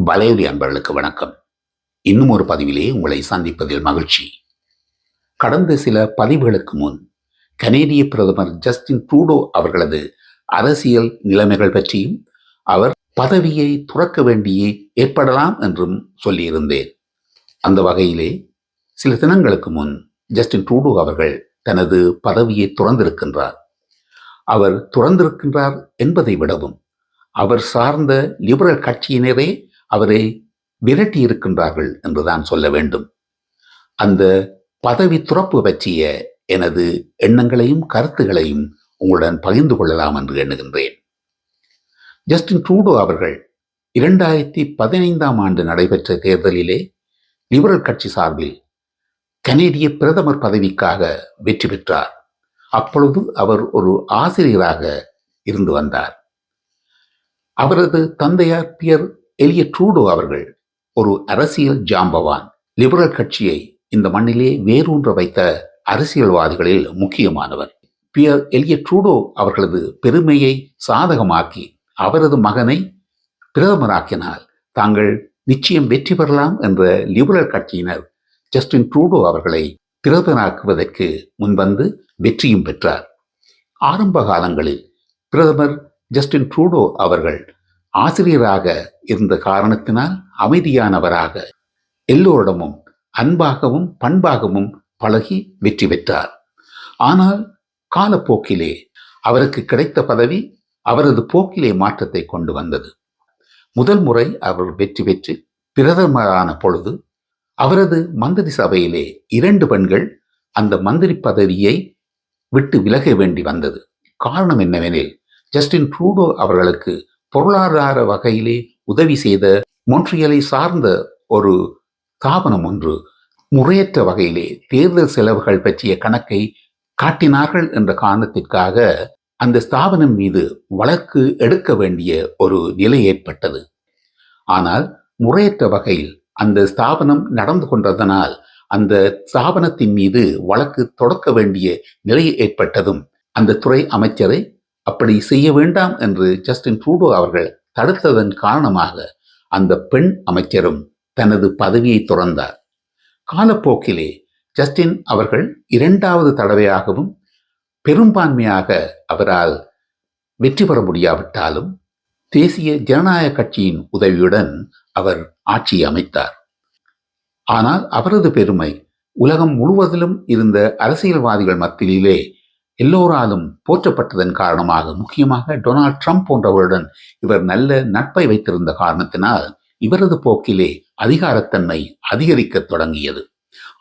வலையொலி அன்பர்களுக்கு வணக்கம். இன்னும் ஒரு பதிவிலே உங்களை சந்திப்பதில் மகிழ்ச்சி. கடந்த சில பதிவுகளுக்கு முன் கனேடிய பிரதமர் ஜஸ்டின் ட்ரூடோ அவர்களது அரசியல் நிலைமைகள் பற்றியும் அவர் பதவியை துறக்க வேண்டியே ஏற்படலாம் என்றும் சொல்லியிருந்தேன். அந்த வகையிலே சில தினங்களுக்கு முன் ஜஸ்டின் ட்ரூடோ அவர்கள் தனது பதவியை துறந்திருக்கின்றார். அவர் துறந்திருக்கின்றார் என்பதை விடவும் அவர் சார்ந்த லிபரல் கட்சியினரே அவரை விரட்டி இருக்கின்றார்கள் என்றுதான் சொல்ல வேண்டும். அந்த பதவி துறப்பு பற்றிய எனது எண்ணங்களையும் கருத்துகளையும் உங்களுடன் பகிர்ந்து கொள்ளலாம் என்று எண்ணுகின்றேன். ஜஸ்டின் ட்ரூடோ அவர்கள் 2015 ஆண்டு நடைபெற்ற தேர்தலிலே லிபரல் கட்சி சார்பில் கனேடிய பிரதமர் பதவிக்காக வெற்றி பெற்றார். அப்பொழுது அவர் ஒரு ஆசிரியராக இருந்து வந்தார். அவரது தந்தையார் பியர் எலியட் ட்ரூடோ அவர்கள் ஒரு அரசியல் ஜாம்பவான். லிபரல் கட்சியை இந்த மண்ணிலே வேரூன்ற வைத்த அரசியல்வாதிகளில் முக்கியமானவர். பியர் எலியட் ட்ரூடோ அவர்களது பெருமையை சாதகமாக்கி அவரது மகனை பிரதமராக்கினால் தாங்கள் நிச்சயம் வெற்றி பெறலாம் என்ற லிபரல் கட்சியினர் ஜஸ்டின் ட்ரூடோ அவர்களை பிரதமராக்குவதற்கு முன்வந்து வெற்றியும் பெற்றார். ஆரம்ப காலங்களில் பிரதமர் ஜஸ்டின் ட்ரூடோ அவர்கள் ஆசிரியராக இருந்த காரணத்தினால் அமைதியானவராக எல்லோரிடமும் அன்பாகவும் பண்பாகவும் பழகி வெற்றி பெற்றார். ஆனால் காலப்போக்கிலே அவருக்கு கிடைத்த பதவி அவரது போக்கிலே மாற்றத்தை கொண்டு வந்தது. முதல் முறை அவர் வெற்றி பெற்று பிரதமரான பொழுது அவரது மந்திரி சபையிலே 2 பெண்கள் அந்த மந்திரி பதவியை விட்டு விலக வேண்டி வந்தது. காரணம் என்னவெனில், ஜஸ்டின் ட்ரூடோ அவர்களுக்கு பொருளாதார வகையிலே உதவி செய்த மொன்ட்ரியலை சார்ந்த ஒரு ஸ்தாபனம் ஒன்று முறையற்ற வகையிலே தேர்தல் செலவுகள் பற்றிய கணக்கை காட்டினார்கள் என்ற காரணத்திற்காக அந்த ஸ்தாபனம் மீது வழக்கு எடுக்க வேண்டிய ஒரு நிலை ஏற்பட்டது. ஆனால் முறையற்ற வகையில் அந்த ஸ்தாபனம் நடந்து கொண்டதனால் அந்த ஸ்தாபனத்தின் மீது வழக்கு தொடக்க வேண்டிய நிலை ஏற்பட்டதும் அந்த துறை அமைச்சரை அப்படி செய்ய வேண்டாம் என்று ஜஸ்டின் ட்ரூடோ அவர்கள் தடுத்ததன் காரணமாக அந்த பெண் அமைச்சரும் தனது பதவியை துறந்தார். காலப்போக்கிலே ஜஸ்டின் அவர்கள் 2வது தடவையாகவும் பெரும்பான்மையாக அவரால் வெற்றி பெற முடியாவிட்டாலும் தேசிய ஜனநாயக கட்சியின் உதவியுடன் அவர் ஆட்சி அமைத்தார். ஆனால் அவரது பெருமை உலகம் முழுவதிலும் இருந்த அரசியல்வாதிகள் மத்தியிலே எல்லோராலும் போற்றப்பட்டதன் காரணமாக, முக்கியமாக டொனால்ட் ட்ரம்ப் போன்றவருடன் இவர் நல்ல நட்பை வைத்திருந்த காரணத்தினால் இவரது போக்கிலே அதிகாரத்தன்மை அதிகரிக்க தொடங்கியது.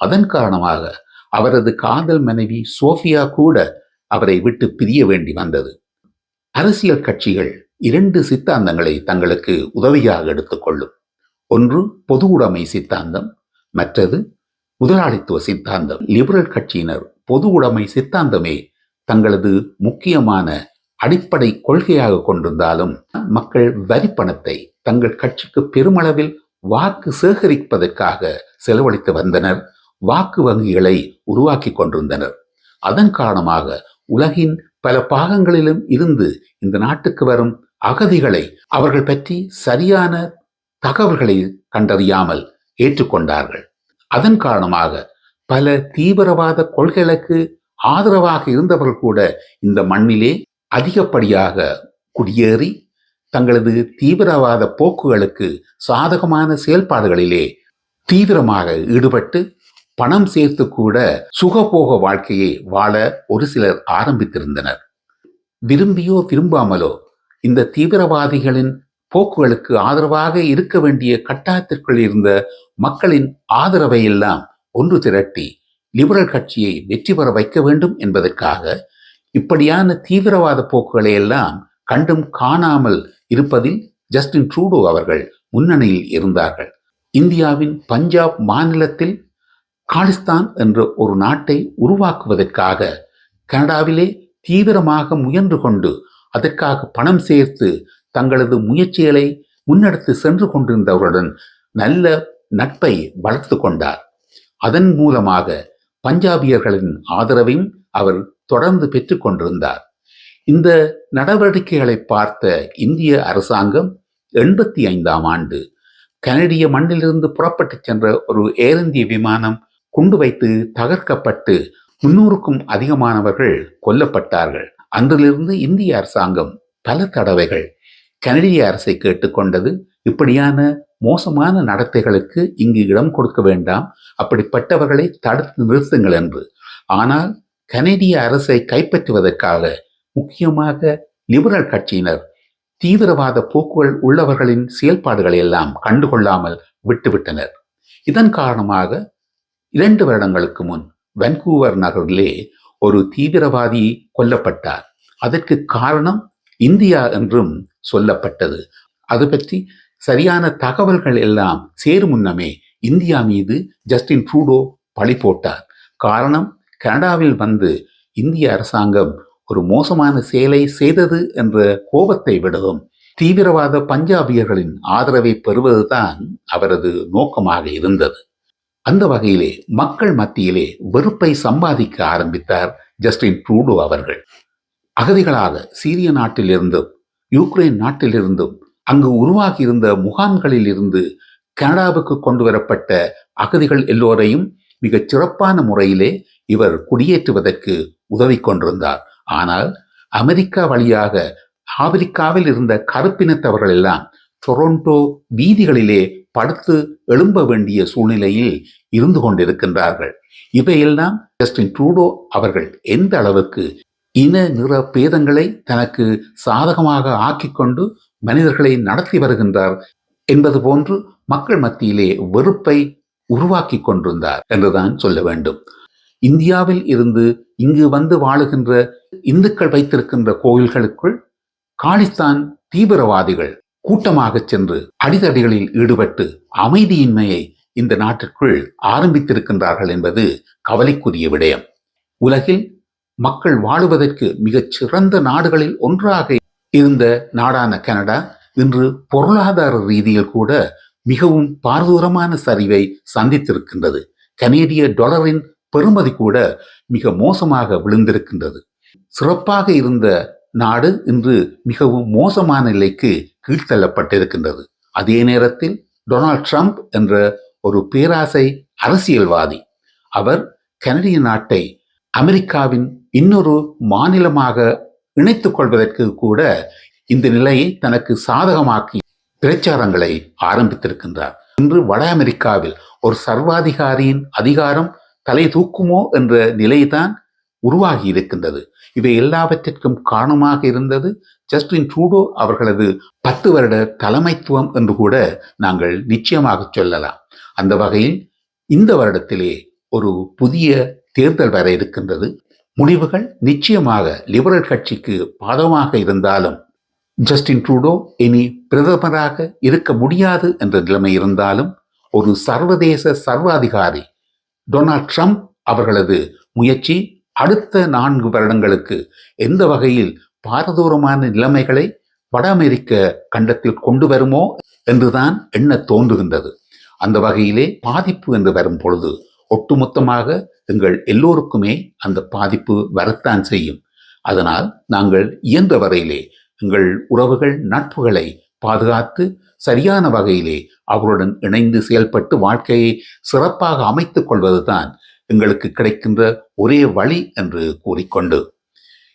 அதன் காரணமாக அவரது காதல் மனைவி சோஃபியா கூட அவரை விட்டு பிரிய வேண்டி வந்தது. அரசியல் கட்சிகள் 2 சித்தாந்தங்களை தங்களுக்கு உதவியாக எடுத்துக்கொள்ளும். ஒன்று பொது உடைமை சித்தாந்தம், மற்றது முதலாளித்துவ சித்தாந்தம். லிபரல் கட்சியினர் பொது உடைமை சித்தாந்தமே தங்களது முக்கியமான அடிப்படை கொள்கையாக கொண்டிருந்தாலும் மக்கள் வரி பணத்தை தங்கள் கட்சிக்கு பெருமளவில் வாக்கு சேகரிப்பதற்காக செலவழித்து வந்தனர். வாக்கு வங்கிகளை உருவாக்கி கொண்டிருந்தனர். அதன் காரணமாக உலகின் பல பாகங்களிலும் இருந்து இந்த நாட்டுக்கு வரும் அகதிகளை அவர்கள் பற்றி சரியான தகவல்களை கண்டறியாமல் ஏற்றுக்கொண்டார்கள். அதன் காரணமாக பல தீவிரவாத கொள்கைகளுக்கு ஆதரவாக இருந்தவர்கள் கூட இந்த மண்ணிலே அதிகப்படியாக குடியேறி தங்களது தீவிரவாத போக்குகளுக்கு சாதகமான செயல்பாடுகளிலே தீவிரமாக ஈடுபட்டு பணம் சேர்த்து கூட சுகபோக வாழ்க்கையை வாழ ஒரு சிலர் ஆரம்பித்திருந்தனர். விரும்பியோ விரும்பாமலோ இந்த தீவிரவாதிகளின் போக்குகளுக்கு ஆதரவாக இருக்க வேண்டிய கட்டாயத்திற்குள் இருந்த மக்களின் ஆதரவை எல்லாம் ஒன்று திரட்டி லிபரல் கட்சியை வெற்றி பெற வைக்க வேண்டும் என்பதற்காக இப்படியான தீவிரவாத போக்குகளை எல்லாம் கண்டும் காணாமல் இருப்பதில் ஜஸ்டின் ட்ரூடோ அவர்கள் முன்னணியில் இருந்தார்கள். இந்தியாவின் பஞ்சாப் மாநிலத்தில் காலிஸ்தான் என்ற ஒரு நாட்டை உருவாக்குவதற்காக கனடாவிலே தீவிரமாக முயன்று கொண்டு அதற்காக பணம் சேர்த்து தங்களது முயற்சிகளை முன்னெடுத்து சென்று கொண்டிருந்தவருடன் நல்ல நட்பை வளர்த்து கொண்டார். அதன் மூலமாக பஞ்சாபியர்களின் ஆதரவையும் அவர் தொடர்ந்து பெற்றுக் கொண்டிருந்தார். இந்த நடவடிக்கைகளை பார்த்த இந்திய அரசாங்கம் 85 ஆண்டு கனடிய மண்ணிலிருந்து புறப்பட்டு சென்ற ஒரு ஏர் இந்திய விமானம் குண்டு வைத்து தகர்க்கப்பட்டு 300க்கும் அதிகமானவர்கள் கொல்லப்பட்டார்கள். அன்றிலிருந்து இந்திய அரசாங்கம் பல தடவைகள் கனடிய அரசை கேட்டுக்கொண்டது, இப்படியான மோசமான நடத்தைகளுக்கு இங்கு இடம் கொடுக்க வேண்டாம், அப்படிப்பட்டவர்களை தடுத்து நிறுத்துங்கள் என்று. ஆனால் கனடிய அரசை கைப்பற்றுவதற்காக முக்கியமாக லிபரல் கட்சியினர் தீவிரவாத போக்குகள் உள்ளவர்களின் செயல்பாடுகளை எல்லாம் கண்டுகொள்ளாமல் விட்டுவிட்டனர். இதன் காரணமாக 2 வருடங்களுக்கு முன் வான்கூவர் நகரிலே ஒரு தீவிரவாதி கொல்லப்பட்டார். அதற்கு காரணம் இந்தியா என்றும் சொல்லப்பட்டது. அது பற்றி சரியான தகவல்கள் எல்லாம் சேரும் முன்னமே இந்தியா மீது ஜஸ்டின் ட்ரூடோ பழி போட்டார். காரணம், கனடாவில் வந்து இந்திய அரசாங்கம் ஒரு மோசமான செயலை செய்தது என்ற கோபத்தை விடவும் தீவிரவாத பஞ்சாபியர்களின் ஆதரவை பெறுவதுதான் அவரது நோக்கமாக இருந்தது. அந்த வகையிலே மக்கள் மத்தியிலே வெறுப்பை சம்பாதிக்க ஆரம்பித்தார் ஜஸ்டின் ட்ரூடோ அவர்கள். அகதிகளாக சீரிய நாட்டிலிருந்தும் யுக்ரைன் நாட்டிலிருந்தும் அங்கு உருவாகியிருந்த முகாம்களில் இருந்து கனடாவுக்கு கொண்டு வரப்பட்ட அகதிகள் எல்லோரையும் மிகச் சிறப்பான முறையிலே இவர் குடியேற்றுவதற்கு உதவி கொண்டிருந்தார். ஆனால் அமெரிக்கா வழியாக ஆப்பிரிக்காவில் இருந்த கருப்பினத்தவர்கள் எல்லாம் டொரண்டோ வீதிகளிலே படுத்து எழும்ப வேண்டிய சூழ்நிலையில் இருந்து கொண்டிருக்கின்றார்கள். இவையெல்லாம் ஜஸ்டின் ட்ரூடோ அவர்கள் எந்த அளவுக்கு இன நிற பேதங்களை தனக்கு சாதகமாக ஆக்கிக்கொண்டு மனிதர்களை நடத்தி வருகின்றார் என்பது போன்று மக்கள் மத்தியிலே வெறுப்பை உருவாக்கி கொண்டிருந்தார் என்றுதான் சொல்ல வேண்டும். இந்தியாவில் இருந்து இங்கு வந்து வாழுகின்ற இந்துக்கள் வைத்திருக்கின்ற கோயில்களுக்குள் காலிஸ்தான் தீவிரவாதிகள் கூட்டமாக சென்று அடிதடிகளில் ஈடுபட்டு அமைதியின்மையை இந்த நாட்டிற்குள் ஆரம்பித்திருக்கின்றார்கள் என்பது கவலைக்குரிய விடயம். உலகில் மக்கள் வாழுவதற்கு மிகச் சிறந்த நாடுகளில் ஒன்றாக இருந்த நாடான கனடா இன்று பொருளாதார ரீதியில் கூட மிகவும் பாரதூரமான சரிவை சந்தித்திருக்கின்றது. கனேடிய டாலரின் பெறுமதி கூட மிக மோசமாக விழுந்திருக்கின்றது. சிறப்பாக இருந்த நாடு இன்று மிகவும் மோசமான நிலைக்கு கீழ்த்தள்ளப்பட்டிருக்கின்றது. அதே நேரத்தில் டொனால்ட் ட்ரம்ப் என்ற ஒரு பேராசை அரசியல்வாதி, அவர் கனடிய நாட்டை அமெரிக்காவின் இன்னொரு மாநிலமாக இணைத்துக் கொள்வதற்கு கூட இந்த நிலையை தனக்கு சாதகமாக்கி பிரச்சாரங்களை ஆரம்பித்திருக்கின்றார். இன்று வட அமெரிக்காவில் ஒரு சர்வாதிகாரியின் அதிகாரம் தலை தூக்குமோ என்ற நிலைதான் உருவாகி இருக்கின்றது. இவை எல்லாவற்றிற்கும் காரணமாக இருந்தது ஜஸ்டின் ட்ரூடோ அவர்களது 10 வருட தலைமைத்துவம் என்று கூட நாங்கள் நிச்சயமாக சொல்லலாம். அந்த வகையில் இந்த வருடத்திலே ஒரு புதிய தேர்தல் வர இருக்கின்றது. முடிவுகள் நிச்சயமாக லிபரல் கட்சிக்கு பாதகமாக இருந்தாலும் ஜஸ்டின் ட்ரூடோ இனி பிரதமராக இருக்க முடியாது என்ற நிலைமை இருந்தாலும் ஒரு சர்வதேச சர்வாதிகாரி டொனால்ட் ட்ரம்ப் அவர்களது முயற்சி அடுத்த 4 வருடங்களுக்கு எந்த வகையில் பாரதூரமான நிலைமைகளை வட அமெரிக்க கண்டத்தில் கொண்டு வருமோ என்றுதான் எண்ண தோன்றுகின்றது. அந்த வகையிலே பாதிப்பு என்று வரும் பொழுது ஒட்டுமொத்தமாக எங்கள் எல்லோருக்குமே அந்த பாதிப்பு வரத்தான் செய்யும். அதனால் நாங்கள் இயன்ற வரையிலே எங்கள் உறவுகள் நட்புகளை பாதுகாத்து சரியான வகையிலே அவருடன் இணைந்து செயல்பட்டு வாழ்க்கையை சிறப்பாக அமைத்துக் கொள்வதுதான் எங்களுக்கு கிடைக்கின்ற ஒரே வழி என்று கூறிக்கொண்டு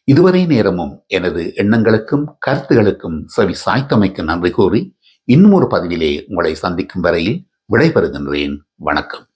இதுவரை நேரமும் எனது எண்ணங்களுக்கும் கருத்துகளுக்கும் செவி சாய்த்தமைக்கு நன்றி கூறி இன்னும் ஒரு பதிவிலே உங்களை சந்திக்கும் வரையில் விடைபெறுகின்றேன். வணக்கம்.